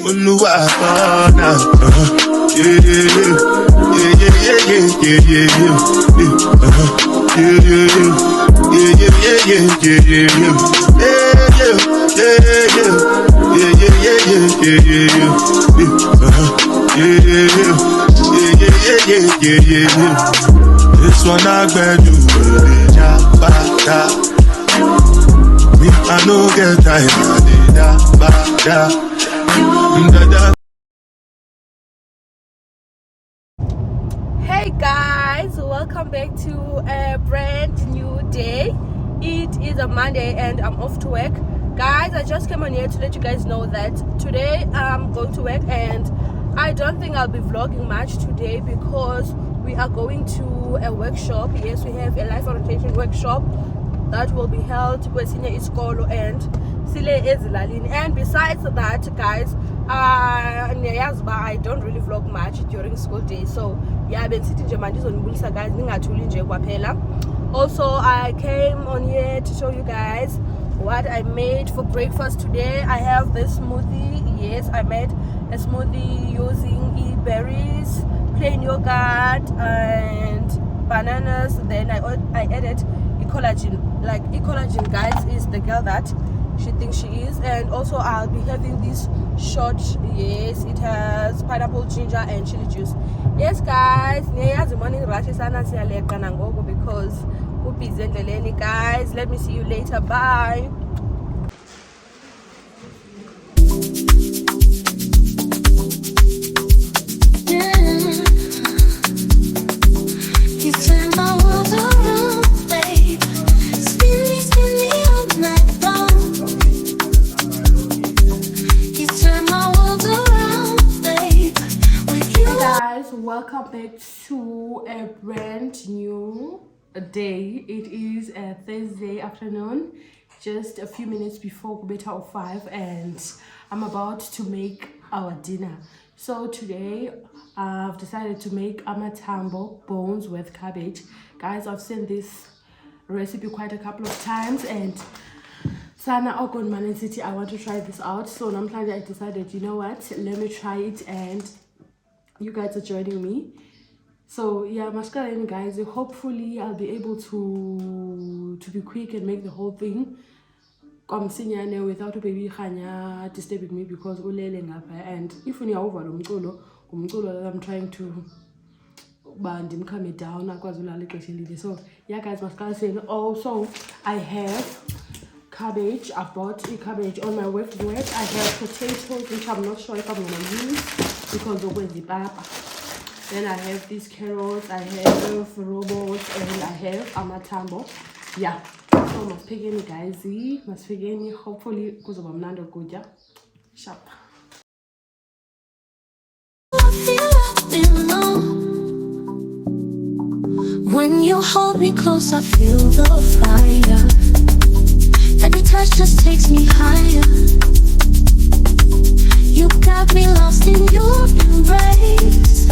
Oluwatona. Yeah, yeah, yeah, yeah, yeah, yeah, yeah, yeah, yeah, yeah. This one I grab you, me, I no get tired, Hey guys, welcome back to a brand new day. It is a Monday and I'm off to work. Guys, I just came on here to let you guys know that today I'm going to work and I don't think I'll be vlogging much today because we are going to a workshop. Yes, we have a life orientation workshop that will be held kwesinye isikolo and sile ezilalini. And besides that, guys, I don't really vlog much during school days, so yeah, bensithi nje manje izonibulisa guys, ningathuli nje kwaphela. Also, I came on here to show you guys what I made for breakfast today. I have this smoothie. Yes, I made a smoothie using berries, plain yogurt and bananas. Then I added collagen. Like collagen, guys, is the girl that she thinks she is. And also I'll be having this shot. Yes, it has pineapple, ginger and chili juice. Yes guys, the morning rush because busy endleleni. Guys, let me see you later. Bye. Welcome back to a brand new day. It is a Thursday afternoon, just a few minutes before kubeta of 5, and I'm about to make our dinner. So today I've decided to make amatambo bones with cabbage. Guys, I've seen this recipe quite a couple of times and Sana Ogon Manan City, I want to try this out. So namhlanje I decided, you know what, let me try it and you guys are joining me. So yeah, mascarene guys, hopefully I'll be able to be quick and make the whole thing without a baby khanya disturbing me because ulele ngapha. And if you over umculo that I'm trying to calm it down, so yeah guys, mascarene. Also I have cabbage. I bought a cabbage on my way to work. I have potatoes, which I'm not sure if I'm gonna use because of the papa. Then I have these carrots, I have robots, and I have amatambo. Yeah, so maspigeni guys, maspigeni. Hopefully kuzoba mnandi kuja sharp. When you hold me close, I feel the fire. Every touch just takes me higher. You got me lost in your embrace.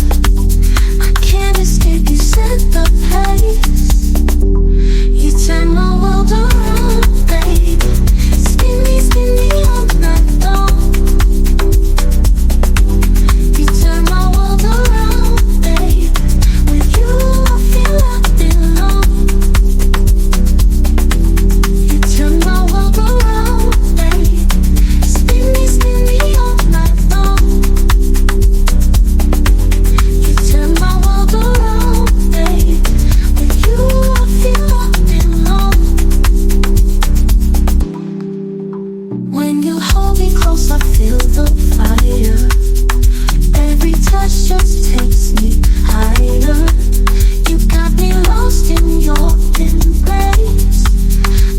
I can't escape, you set the pace. You turn my world around, baby. Spin me all night long. You turn my world around, baby. With you I feel I belong. You turn my world around, baby. Spin me all night long. You turn my world around, baby. With you I feel I belong. When you hold me close, I feel the fire. Every touch just takes me higher. You got me lost in your embrace.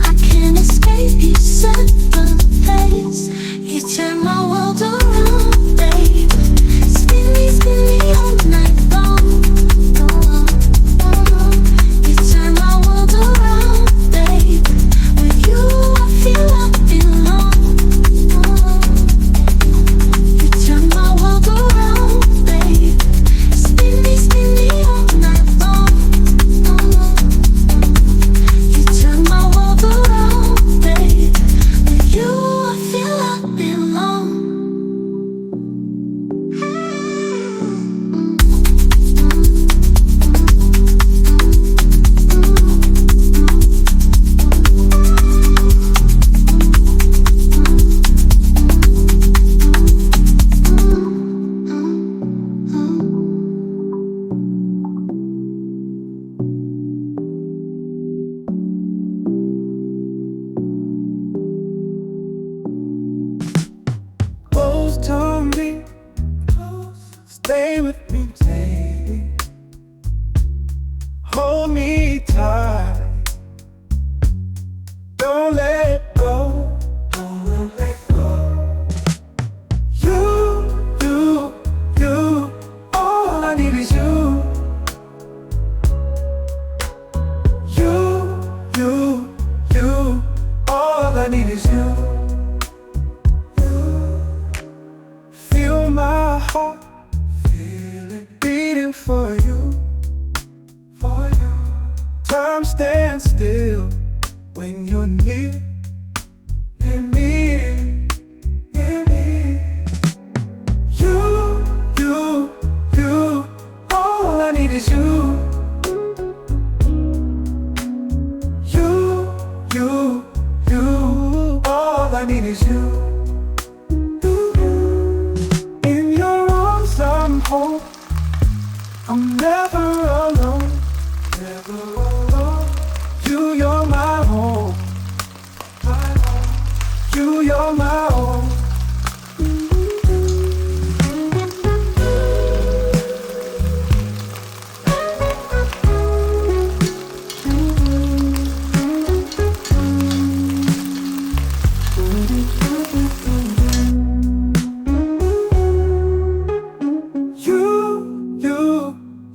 I can't escape, you set the pace. You turn my world around, baby. Spin me all night long. You turn my world around, baby. With you I feel I belong. You turn my world around, baby. Spin Stay with me, baby. Hold me tight. Don't let go. Don't let go. You. All I need is you. You. All I need is you. Feel my heart, feel it beating for you. Time stands still when you're near me. You. All I need is you. You. All I need is you. In your arms I'm home. I'm never alone. Never alone. You're my home. You're my home.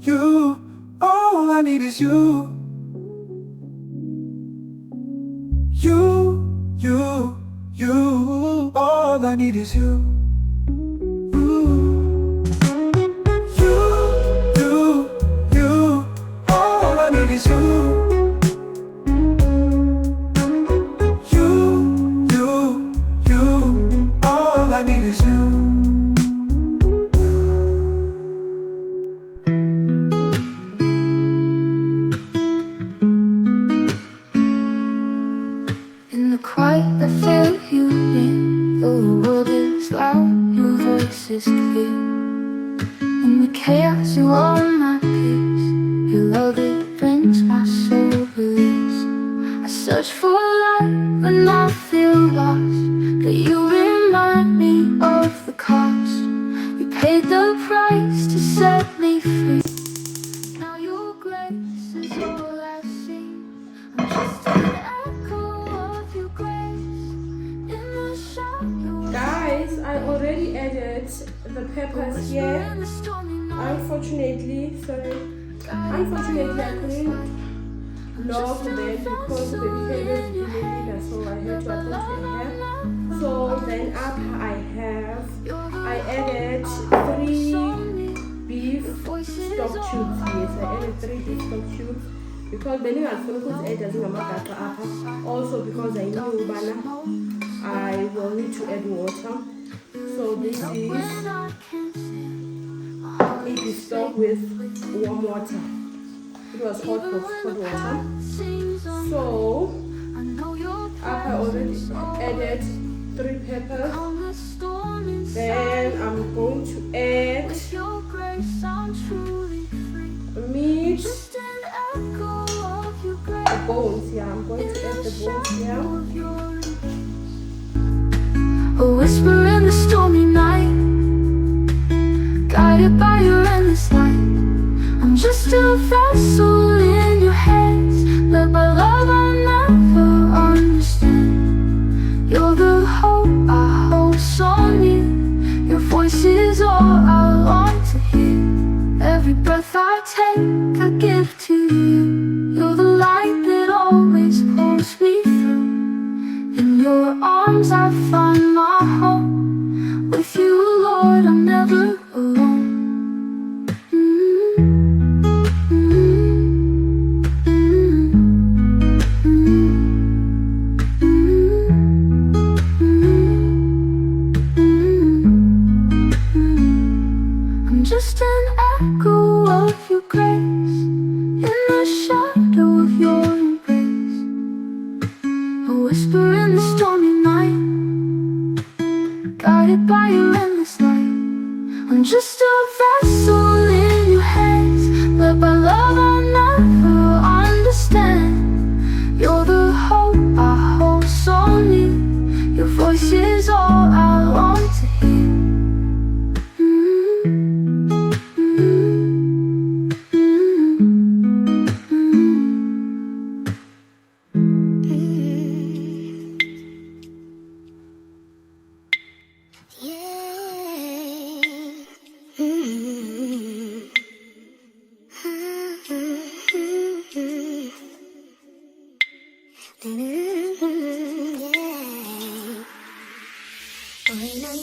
You. All I need is you. You. All I need is you. You. All I need is you. You. All I need is you. In the quiet I feel you in. Though the world is loud, your voice is clear. In the chaos you are my peace. Your love it brings my soul release. I search for light when I feel lost, but you remind me of the cost. You paid the price to set me free. Now your grace is all I see. I'm just an echo of your grace in the shadow. Guys, I already added the peppers here. Unfortunately, I couldn't log them because the behavior is illegal, so I had to attend to a hair. So then up I added 3 beef stock tubes. Yes, I added 3 beef stock tubes because when I put it also because I knew I will need to add water. So this is a beef stock with warm water. It was hot water. So I already added 3 peppers. Then I'm going to add meat, the bones. Yeah, I'm going to add the bones here. A whisper in the stormy night, guided by your endless light. I'm just a vessel in your hands, led by love I never understand. You're the hope I hold so near. Your voice is all I long to hear. Every breath I take, I give to you. You're the light that always pulls me through. In your arms I find my home. With you, Lord, I'm never alone. I'm just an echo of your grace, in the shadow of your embrace. A whisper in the stormy night, guided by your endless light. I'm just a vessel in your hands, led by love I never understand. You're the hope I hold so near. Your voice is all I want to hear.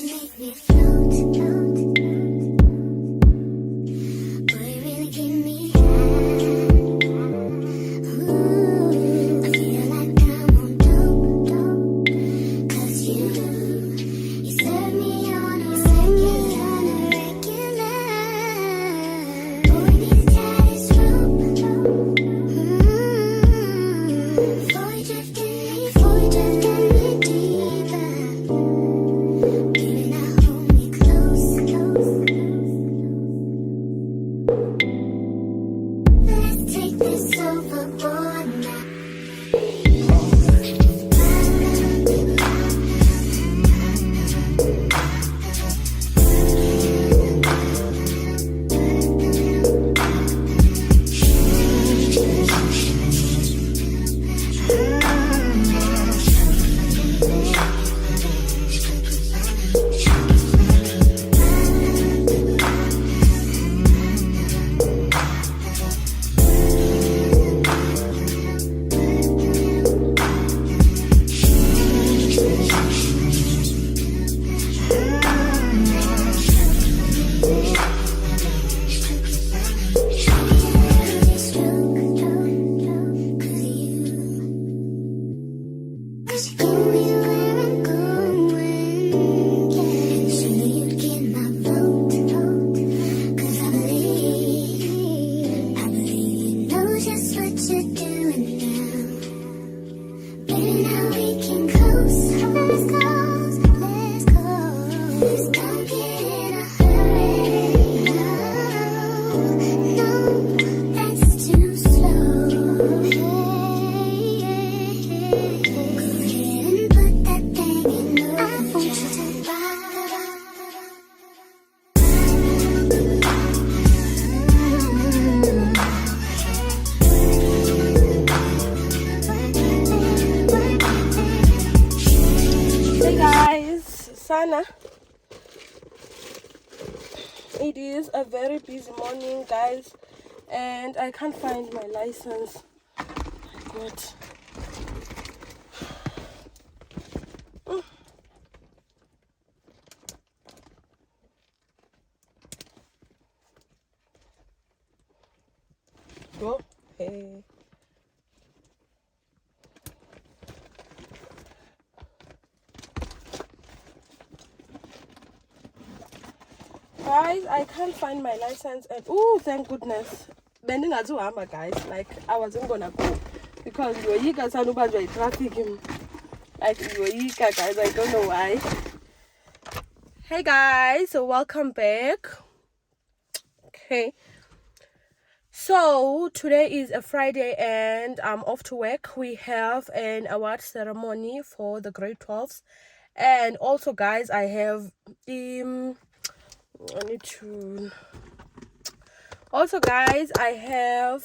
make me float, float. Boy, you really give me high. Ooh, I feel like I'm on dope, dope. 'Cause you serve me on a regular. Boy, this cat is rope. Before you drifting me deeper. Baby, now hold me close, close. Let's take this overboard now. Cause you give me where I'm going, yeah. Surely you'd get my vote, vote. 'Cause I believe you know just what you're doing now. Baby, now we can coast. Let's coast, let's coast. Let's don't get in a hurry. No, that's too slow. Hey, go ahead and put that thing in motion. I want you to ride. Hey guys, Sana. It is a very busy morning, guys, and I can't find my license. My God. Go. Hey. Guys, I can't find my license, and oh, thank goodness. Bending at Hama, guys. Like, I wasn't gonna go because you were traffic. Like, you were guys. I don't know why. Hey guys, so welcome back. Okay, so today is a Friday and I'm off to work. We have an award ceremony for the grade 12s, and also guys, I have I need to also guys, I have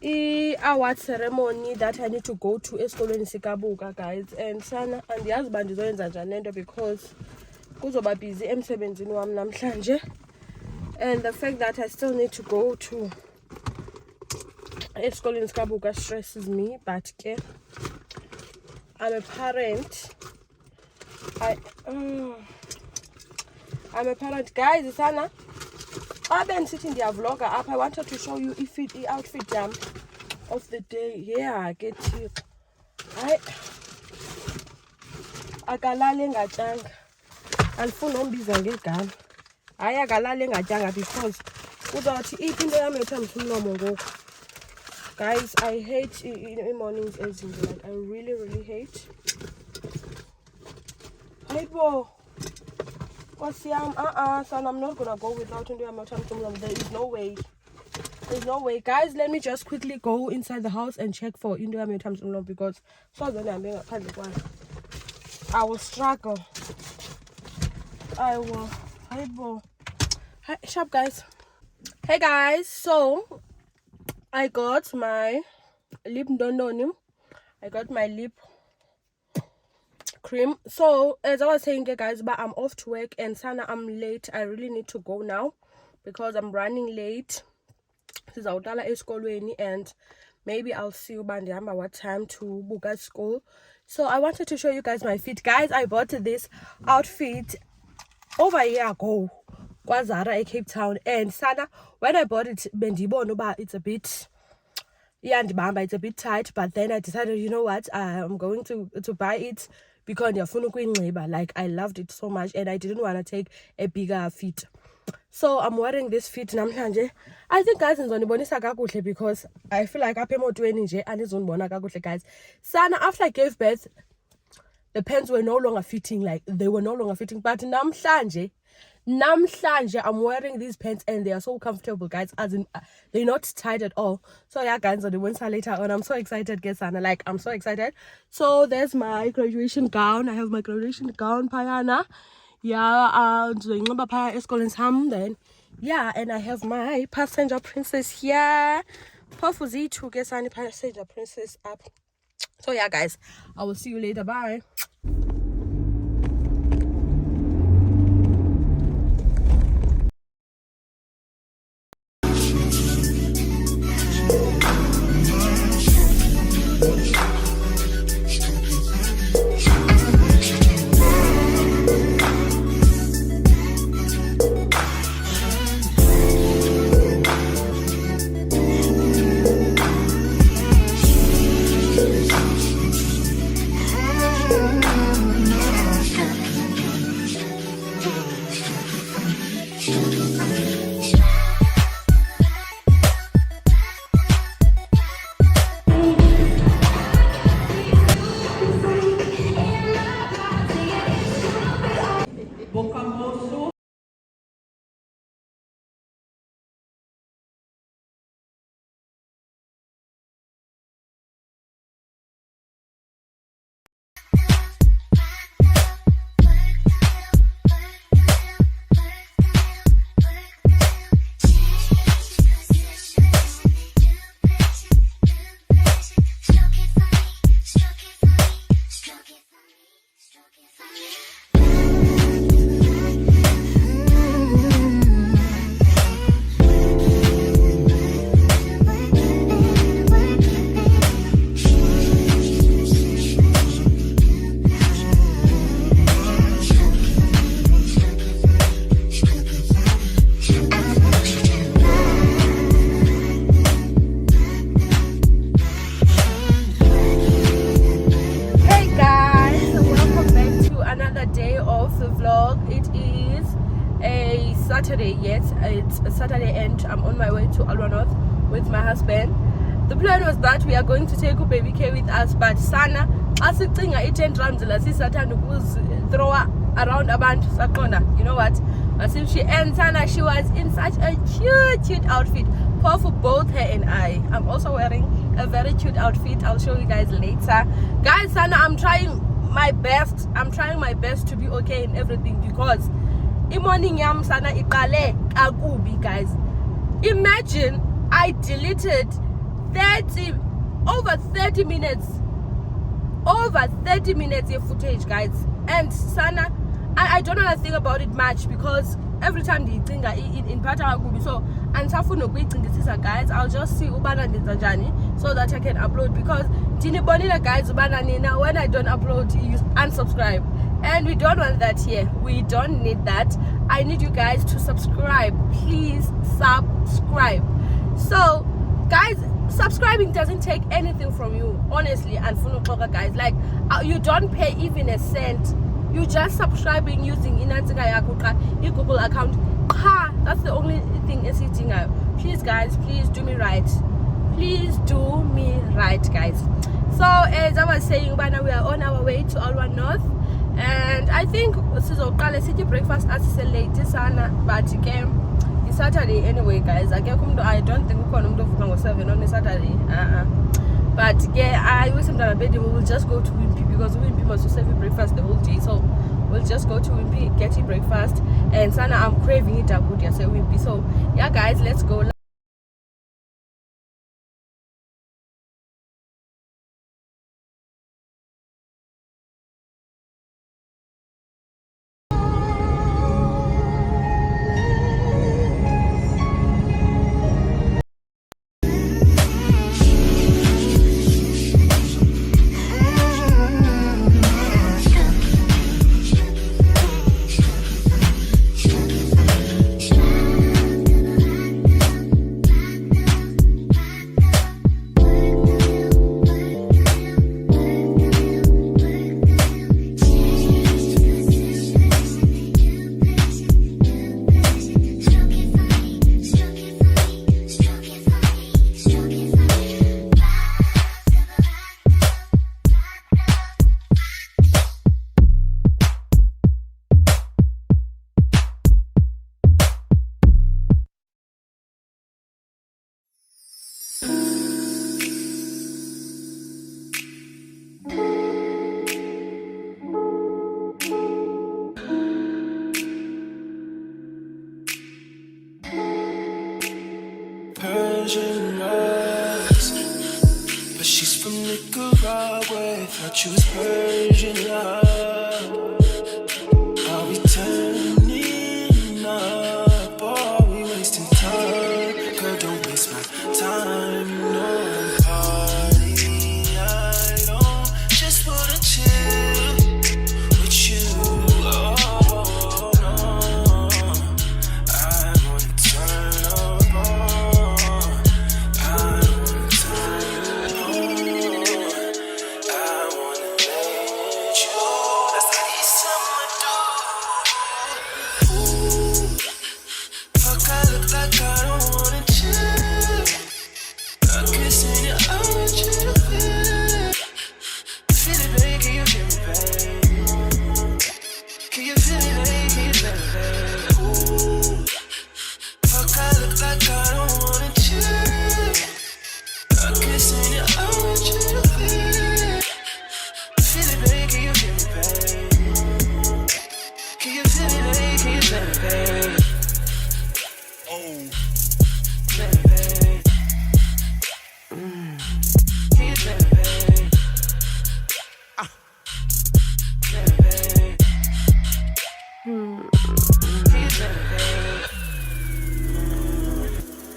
a award ceremony that I need to go to esikolweni sikabuka, guys. And sana andiyazi uba ndizoyenza njani le nto because kuzoba busy emsebenzini wam namhlanje, and the fact that I still need to go to esikolweni sikabuka stresses me. But ke I'm a parent. I'm a parent, guys. Sana I've been sitting there vlogger up. I wanted to show you the outfit of the day. Yeah, get it. Akalale ngatyanga. Andifuni nombiza ngegama. Hayi akalale ngatyanga because uzawuthi iphi into yam ethambisa umlomo ngoku. Guys, I hate mornings ezinje. Like, I really, really hate. Hayibo. Son, I'm not gonna go without into yam ethambisa umlomo. There is no way. There's no way. Guys, let me just quickly go inside the house and check for into yam ethambisa umlomo because so then I'm being I will struggle. I will. Hi, sharp guys. Hey guys, so I got my lip dondonim. I got my lip cream. So as I was saying, guys, but I'm off to work and Sana, I'm late. I really need to go now because I'm running late. Sizawuqala esikolweni and maybe I'll see you bandihamba what time to Buka school. So I wanted to show you guys my feet. Guys, I bought this outfit over a year ago Zara in Cape Town, and Sana, when I bought it, it's a bit, yeah, it's a bit tight, but then I decided, you know what, I'm going to buy it because like I loved it so much and I didn't want to take a bigger fit. So I'm wearing this fit namhlanje. I think guys ngizonibonisa kakuhle because I feel like apha emotweni nje anizonibona kakuhle guys. Sana, after I gave birth, the pants were no longer fitting, like they were no longer fitting, but namhlanje I'm wearing these pants and they are so comfortable guys, as in they're not tight at all. So yeah guys, on the winter later on, I'm so excited guys, Sana, like I'm so excited. So there's my graduation gown. I have my graduation gown payana, yeah, then yeah, and I have my passenger princess here, Pafuzi to get any passenger princess up. So yeah guys, I will see you later, bye. Saturday, yes, it's a Saturday and I'm on my way to Alwa North with my husband. The plan was that we are going to take baby K with us, but Sana, as a thing, I 10 rams throw around abantu sakona. You know what? As if she and Sana, she was in such a cute outfit for both her and I. I'm also wearing a very cute outfit. I'll show you guys later. Guys, Sana, I'm trying my best to be okay in everything because morning yam Sana iqale kakubi guys. Imagine I deleted over 30 minutes of footage guys, and Sana, I don't know anything about it much because every time they think in pata kakubi, so ansafuna ukuyicingisa guys, I'll just see ubana ndenza njani so that I can upload, because ndinibonile guys ubana nina when I don't upload you unsubscribe, and we don't want that here. We don't need that. I need you guys to subscribe. Please subscribe. So guys, subscribing doesn't take anything from you, honestly, and guys, like you don't pay even a cent. You just subscribing using Google account. That's the only thing is hitting out. Please guys, please do me right. Please do me right guys. So as I was saying, by now we are on our way to Alwa North, and I think this is our city breakfast as late Sana, but it's Saturday anyway guys. I don't think we're going to 7 on a Saturday. But yeah, I wish we will just go to Wimpy because Wimpy must serve you breakfast the whole day. So we'll just go to Wimpy, get you breakfast, and Sana, I'm craving it up with say Wimpy. So yeah guys, let's go. Persian rose. But she's from Nicaragua. Thought you was Persian love. Are we turning up or are we wasting time? Girl, don't waste my time. No party. I don't just wanna chill with you. Oh no, I wanna turn up on. I wanna turn on. I wanna let you. That's what he's someone do. Fuck, I look like I don't wanna chill. I'm kissing you, I want you to feel. Feel it, baby, can you feel me, baby? Can you feel it, baby, can you feel me, baby? Fuck, I look like I don't wanna chill. I'm kissing you, I want you to feel. Feel it, baby, can you feel me, baby? Can you feel it, baby, can you feel me, baby? Oh, baby, baby. Can you feel me, baby? Baby, baby. Can you feel me, baby?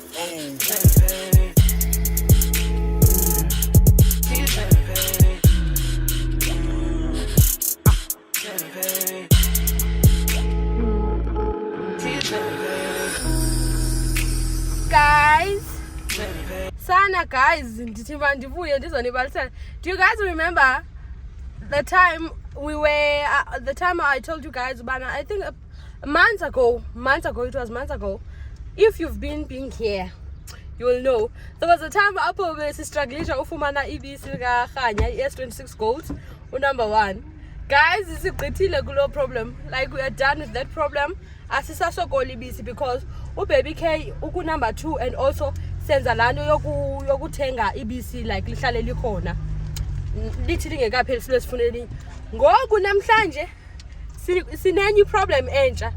Oh, baby, baby. Can you feel me, baby? Baby, baby. Can you feel me, Guys, baby? sana guys, ndithi ndivuye ndizonibalisela. Do you guys remember the time we were the time I told you guys about, I think months ago, it was months ago. If you've been here, you will know there was a time apho besistrugglisha ufumana ibisi lika Khanya S26 Gold number 1. Guys, isigqithile kulo problem. Like, we are done with that problem. Asisasokoli ibisi because ubaby K uku number 2 and also senza lana yokuthenga ibisi like lihlale likhona. Lithi lingekapheli silesifuneni. Ngoku namhlanje sinenye problem entsha.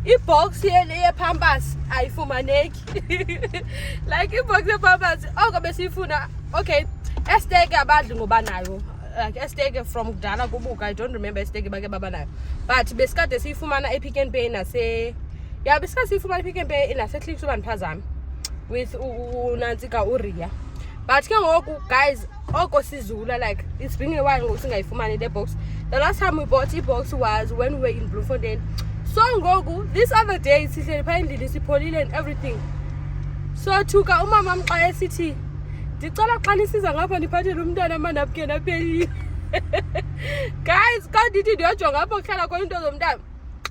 Ibox ye-Pampers ayifumaneki. Like ibox ye-Pampers oko besifuna. Okay, esteke abadli ngoba nayo. Like esteke from kudala kubuka, I don't remember esteke bake baba nayo. But besikade siyifumana ePick n Pay nase besikade siyifumana ePick n Pay nase Clicks ubani phazami with uNantsika uRia. But ke ngoku guys oko sizula, like it's been a while singayifumani the box. The last time we bought box was when we were in Bloemfontein. So ngoku this other day sihleli pha endlini sipholile and everything. So thuka umama mxa esithi ndicela xa nisiza ngapha ndiphathele umntwana amanapukeni aphelile. Guys, xa ndithi ndiyojonga apho kuhlala khona into zomntana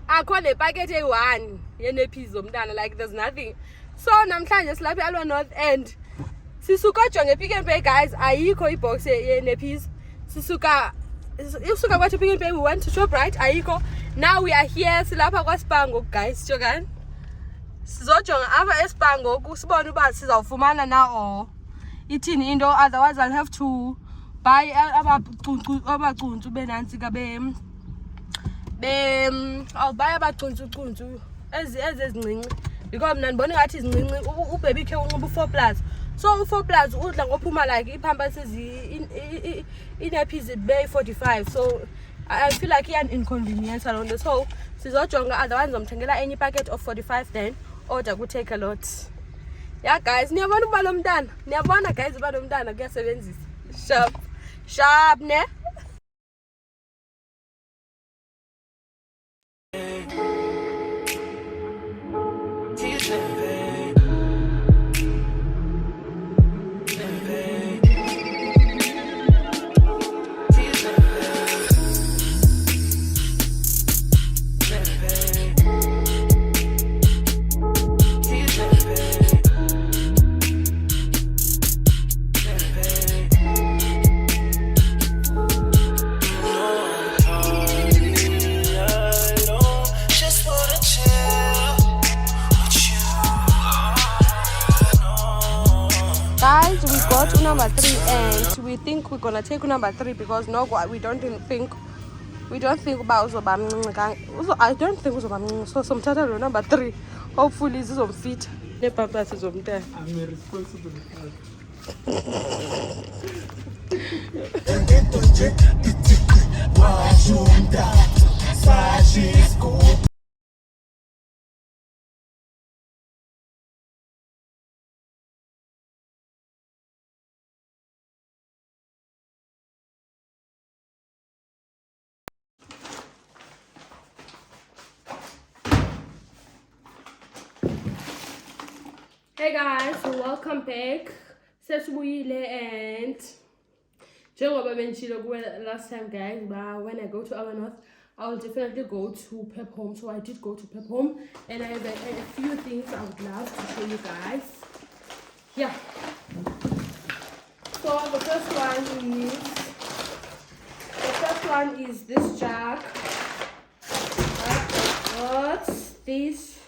akho nepakethe eyi-1 yenephizi zomntana, like there's nothing. So namhlanje silapha eAlwa North End sisuka jonge Pick n Pay guys, ayikho ibox yenephizi. Isuka kwathi Pick n Pay, we went to Shoprite, ayikho. Now we are here silapha kwaSpango guys, jokani sizojonga apha eSpango kusibona uba sizawufumana na or ithini into, otherwise I'll have to buy abacuncu benantsika I'll buy abacuncu ezincinci because mna ndibona ngathi izincinci ubaby K unxiba u4 plus. So u4 plus udla ngophuma like iPampers inephizi bay 45. So I feel like an inconvenience around this. So sizojonga, otherwise ngomthengela any packet of 45 then order could take a lot. Yeah guys, niyabona uba lo mntana, niyabona guys uba lo mntana kuyasebenzisa. Sharp ne? Guys, we got number 3 and we think we're gonna take number 3 because no, we don't think about I don't think so sometimes number 3 hopefully this will fit. neepampasi zomntana. I'm a responsible father. Hey guys, welcome back. Sesibuyile and njengoba benjilo last time guys, but when I go to our north, I will definitely go to Pep Home. So I did go to Pep Home and I have a few things I would love to show you guys. Yeah. So the first one is this jug. What's this?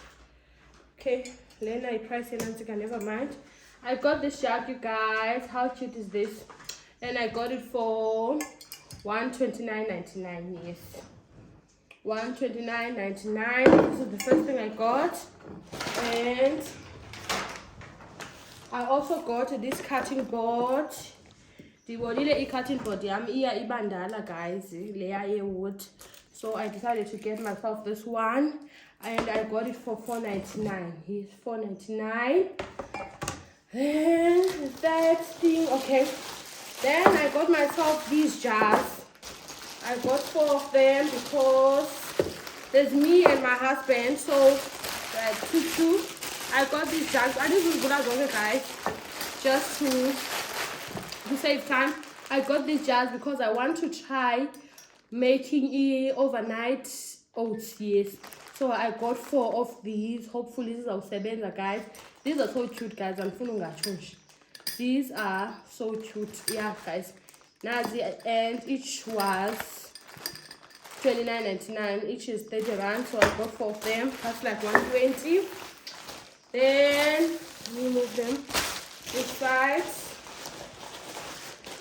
Okay, Lena, I price it and never mind. I got this jug, you guys. How cute is this? And I got it for $129.99. Yes, $129.99. This is the first thing I got. And I also got this cutting board. The cutting board ibandala guys, layer wood. So I decided to get myself this one, and I got it for $4.99. Here's $4.99. And that thing, okay. Then I got myself these jars. I got 4 of them because there's me and my husband, so two. I got these jars. I didn't do that, guys, just to save time. I got these jars because I want to try making overnight oats. Yes, so I got 4 of these. Hopefully these are sebenza, guys. These are so cute, guys. These are so cute. Yeah, guys. Nazi, and each was $29.99. Each is 30 rand, so I got 4 of them. That's like 120. Then we move them this side.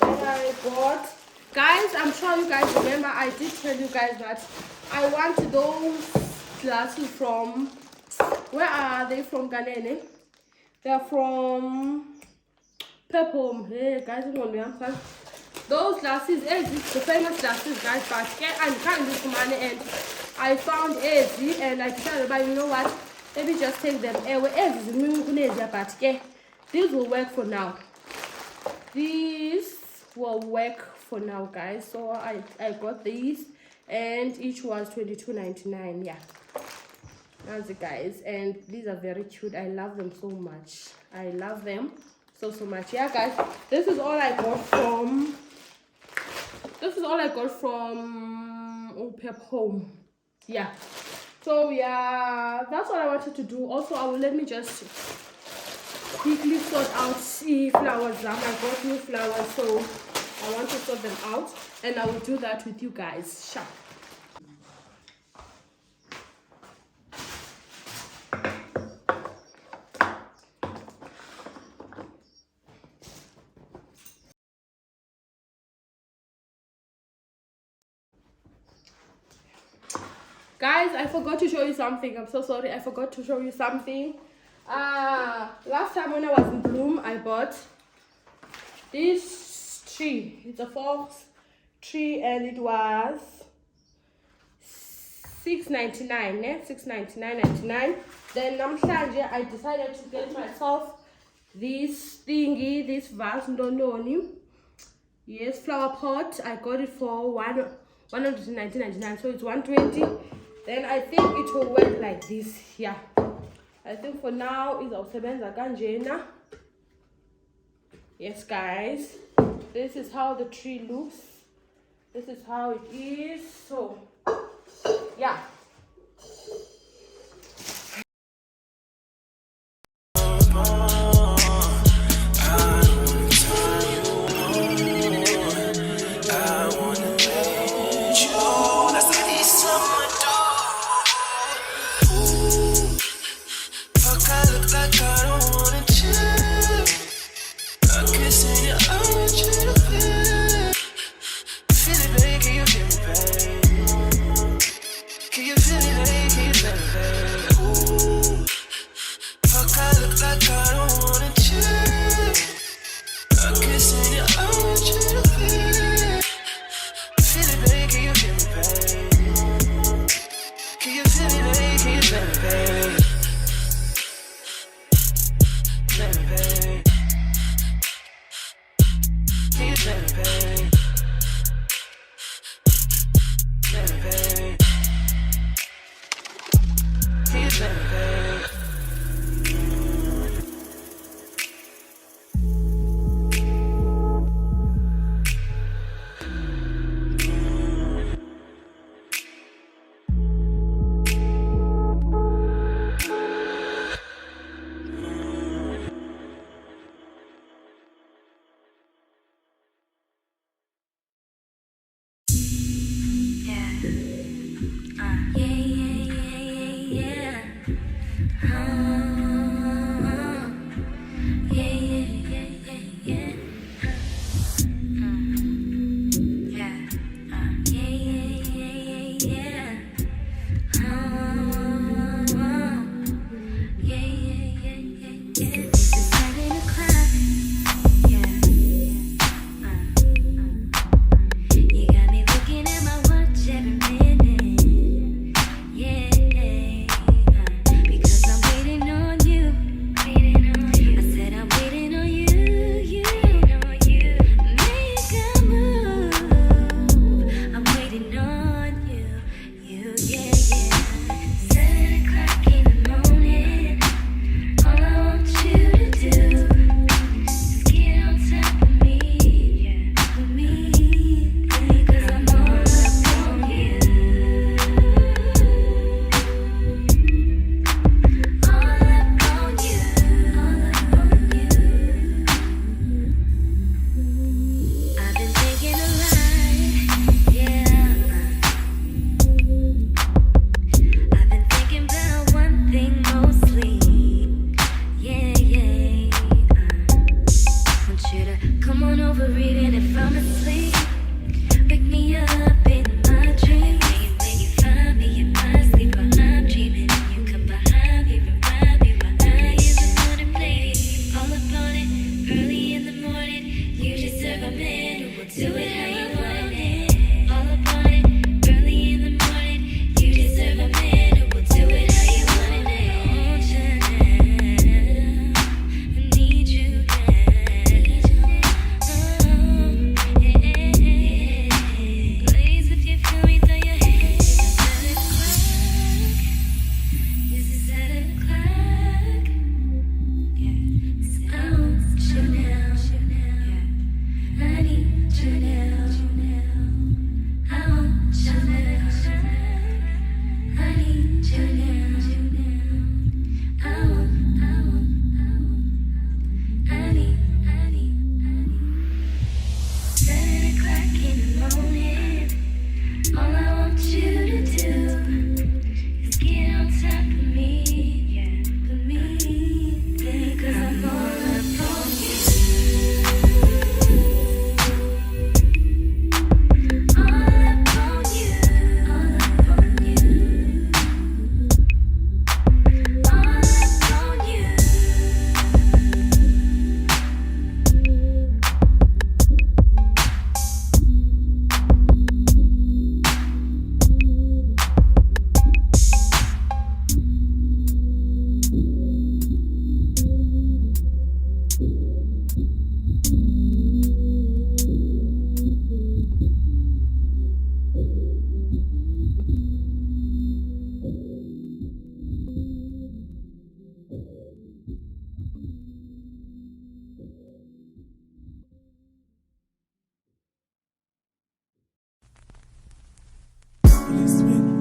Then I got, guys, I'm sure you guys remember I did tell you guys that I want those glasses from, where are they from, Ganene? They're from Pep Home. Hey guys, those glasses, the famous glasses, guys, but I can't do money, and I found Ezi, and I decided, but you know what, let me just take them away. But these will work for now. These will work for now, guys. So I got these, and each was $22.99. Yeah, that's it, guys. And these are very cute. I love them so much. I love them so much. Yeah, guys, this is all I got from Pep Home. Yeah, so yeah, that's what I wanted to do. Also, let me just quickly sort out flowers. I got new flowers, so I want to sort them out, and I will do that with you guys. Sure. Guys, I forgot to show you something. I'm so sorry. I forgot to show you something. Last time when I was in Bloom, I bought this tree. It's a false tree, and it was $6.99. $6.99.99. Then I decided to get myself this thingy, this vase ndononi. Yes, flower pot. I got it for $119.99. So it's $120. Then I think it will work like this. Yeah, I think for now is awusebenza kanjena. Yes, guys, this is how the tree looks. This is how it is. So yeah. Can you feel it? fuck, I look like I don't wanna chill. I'm kissing you, I want you to feel. Feel it, baby, can you feel me, babe? Can you feel me, babe? Can you feel me, babe? Feel me, babe. Can you feel me, babe? Feel me, babe. Can you feel me, babe? It's been